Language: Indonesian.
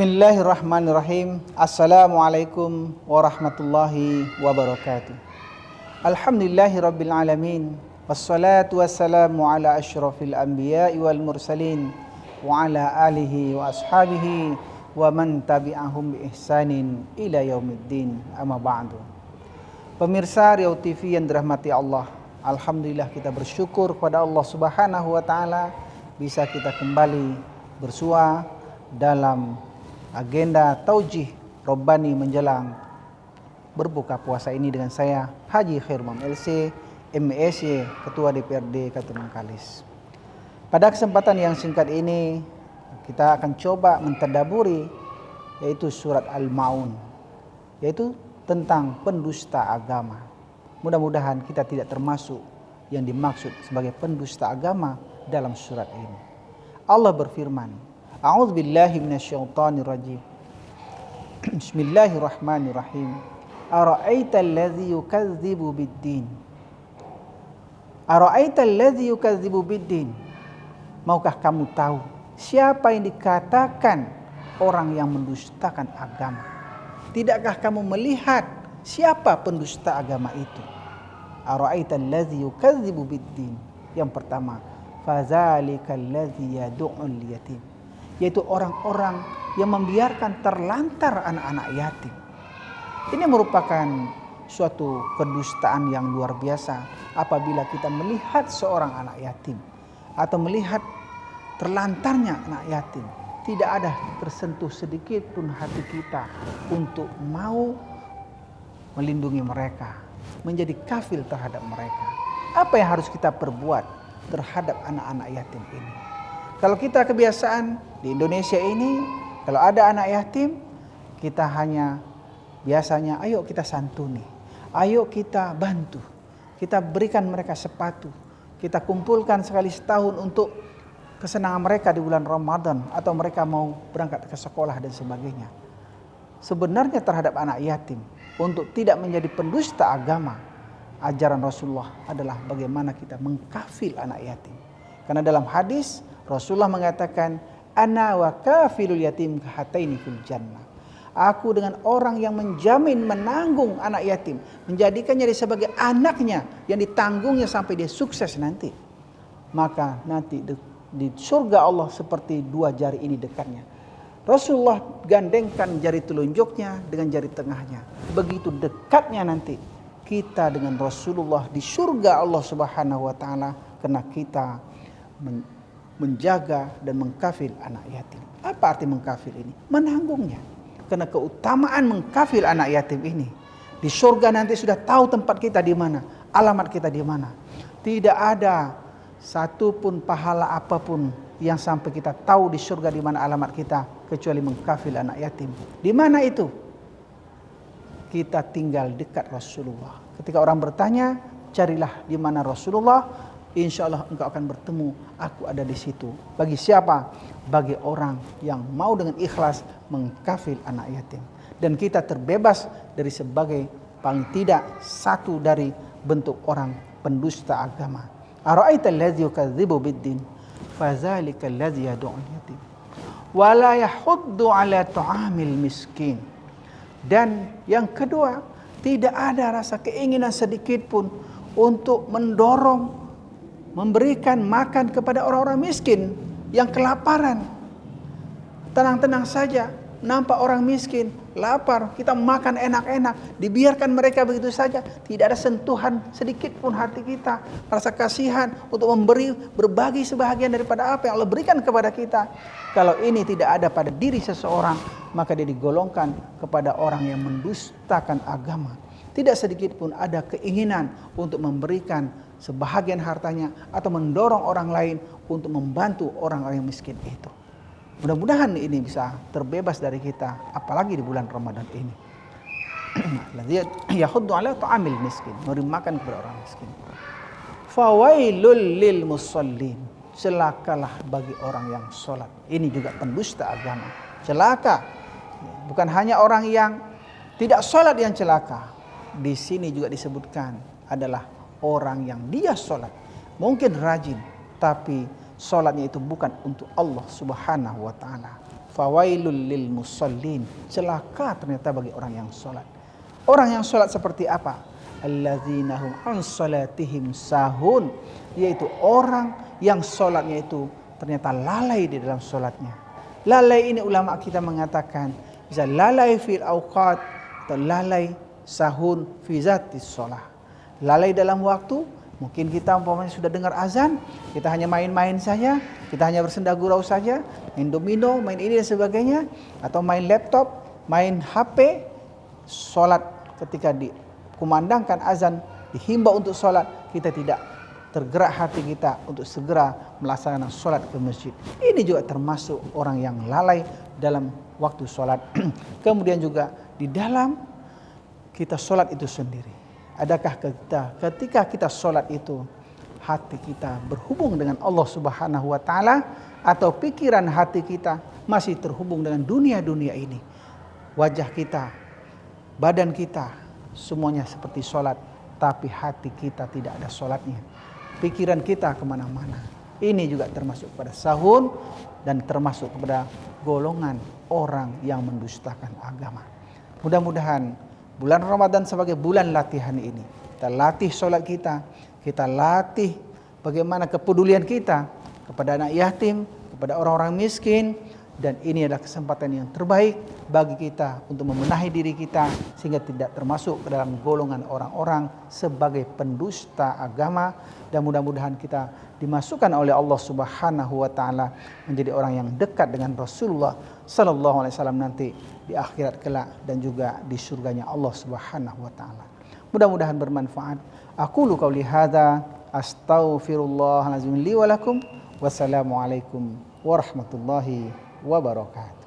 Bismillahirrahmanirrahim. Assalamualaikum warahmatullahi wabarakatuh. Alhamdulillahirabbil alamin. Wassalatu wassalamu ala asyrafil anbiya'i wal mursalin wa ala alihi wa ashabihi wa man tabi'ahum bi ihsanin ila yaumiddin. Amma ba'du. Pemirsa Riau TV yang dirahmati Allah, alhamdulillah kita bersyukur kepada Allah Subhanahu wa taala bisa kita kembali bersua dalam agenda Taujih Robbani menjelang berbuka puasa ini dengan saya Haji Khairul LC MSy Ketua DPRD Kabupaten Bengkalis. Pada kesempatan yang singkat ini kita akan coba mentadaburi yaitu surat Al-Maun, yaitu tentang pendusta agama. Mudah-mudahan kita tidak termasuk yang dimaksud sebagai pendusta agama dalam surat ini. Allah berfirman, A'udzubillahi minasyaitonirrajim. Bismillahirrahmanirrahim. Ara'aital ladzi yukadzibu biddin. Ara'aital ladzi yukadzibu biddin. Maukah kamu tahu siapa yang dikatakan orang yang mendustakan agama? Tidakkah kamu melihat siapa pendusta agama itu? Ara'aital ladzi yukadzibu biddin. Yang pertama, fazalikal ladzi yad'ul yatim, yaitu orang-orang yang membiarkan terlantar anak-anak yatim. Ini merupakan suatu kedustaan yang luar biasa apabila kita melihat seorang anak yatim atau melihat terlantarnya anak yatim. Tidak ada tersentuh sedikit pun hati kita untuk mau melindungi mereka, menjadi kafil terhadap mereka. Apa yang harus kita perbuat terhadap anak-anak yatim ini? Kalau kita kebiasaan di Indonesia ini, kalau ada anak yatim, kita hanya biasanya ayo kita santuni, ayo kita bantu, kita berikan mereka sepatu, kita kumpulkan sekali setahun untuk kesenangan mereka di bulan Ramadan atau mereka mau berangkat ke sekolah dan sebagainya. Sebenarnya terhadap anak yatim, untuk tidak menjadi pendusta agama, ajaran Rasulullah adalah bagaimana kita mengkafil anak yatim. Karena dalam hadis Rasulullah mengatakan, ana wa kafilul yatim kahataini fil jannah. Aku dengan orang yang menjamin menanggung anak yatim, menjadikannya sebagai anaknya yang ditanggungnya sampai dia sukses nanti. Maka nanti di surga Allah seperti dua jari ini dekatnya. Rasulullah gandengkan jari telunjuknya dengan jari tengahnya. Begitu dekatnya nanti kita dengan Rasulullah di surga Allah Subhanahu wa taala karena kita menjaga dan mengkafil anak yatim. Apa arti mengkafil ini? Menanggungnya. Karena keutamaan mengkafil anak yatim ini, di surga nanti sudah tahu tempat kita di mana, alamat kita di mana. Tidak ada satupun pahala apapun yang sampai kita tahu di surga di mana alamat kita kecuali mengkafil anak yatim. Di mana itu? Kita tinggal dekat Rasulullah. Ketika orang bertanya, carilah di mana Rasulullah. Insya Allah engkau akan bertemu, aku ada di situ. Bagi siapa? Bagi orang yang mau dengan ikhlas mengkafil anak yatim. Dan kita terbebas dari sebagai paling tidak satu dari bentuk orang pendusta agama. Ara'aital ladzi yukadzibu biddin fadzalikal ladzi yad'ul yatim wa la yahuddu 'ala ta'amil miskin. Dan yang kedua, tidak ada rasa keinginan sedikit pun untuk mendorong memberikan makan kepada orang-orang miskin yang kelaparan. Tenang-tenang saja, nampak orang miskin, lapar, kita makan enak-enak, dibiarkan mereka begitu saja. Tidak ada sentuhan sedikit pun hati kita, rasa kasihan untuk memberi, berbagi sebahagian daripada apa yang Allah berikan kepada kita. Kalau ini tidak ada pada diri seseorang, maka dia digolongkan kepada orang yang mendustakan agama. Tidak sedikit pun ada keinginan untuk memberikan sebahagian hartanya atau mendorong orang lain untuk membantu orang-orang yang miskin itu. Mudah-mudahan ini bisa terbebas dari kita, apalagi di bulan Ramadan ini. Yahuddu ala ta'amil miskin, memberi makan kepada orang miskin. Fawailul lil musallin, celakalah bagi orang yang sholat. Ini juga pendusta agama. Celaka. Bukan hanya orang yang tidak sholat yang celaka. Di sini juga disebutkan adalah orang yang dia sholat. Mungkin rajin, tapi sholatnya itu bukan untuk Allah Subhanahu wa ta'ala. Fawailul lil musallin. Celaka ternyata bagi orang yang sholat. Orang yang sholat seperti apa? Alladzina hum an salatihim sahun. Yaitu orang yang sholatnya itu ternyata lalai di dalam sholatnya. Lalai ini ulama kita mengatakan bisa lalai fil awqat atau lalai sahun fi zatis sholah. Lalai dalam waktu, mungkin kita umpamanya sudah dengar azan, kita hanya main-main saja, kita hanya bersenda gurau saja, main domino, main ini dan sebagainya, atau main laptop, main HP, sholat ketika dikumandangkan azan, dihimbau untuk sholat, kita tidak tergerak hati kita untuk segera melaksanakan sholat ke masjid. Ini juga termasuk orang yang lalai dalam waktu sholat. Kemudian juga di dalam kita sholat itu sendiri. Adakah ketika kita sholat itu hati kita berhubung dengan Allah Subhanahu wa taala atau pikiran hati kita masih terhubung dengan dunia-dunia ini? Wajah kita, badan kita semuanya seperti sholat, tapi hati kita tidak ada sholatnya. Pikiran kita kemana-mana. Ini juga termasuk pada sahun dan termasuk kepada golongan orang yang mendustakan agama. Mudah-mudahan bulan Ramadan sebagai bulan latihan ini, kita latih sholat kita latih bagaimana kepedulian kita kepada anak yatim, kepada orang-orang miskin, dan ini adalah kesempatan yang terbaik bagi kita untuk membenahi diri kita sehingga tidak termasuk ke dalam golongan orang-orang sebagai pendusta agama, dan mudah-mudahan kita dimasukkan oleh Allah Subhanahu wa taala menjadi orang yang dekat dengan Rasulullah sallallahu alaihi wasallam nanti di akhirat kelak dan juga di surganya Allah Subhanahu wa taala. Mudah-mudahan bermanfaat. Aqulu qauli hadza astaghfirullahalazim li wa lakum. Wassalamualaikum warahmatullahi wabarakatuh.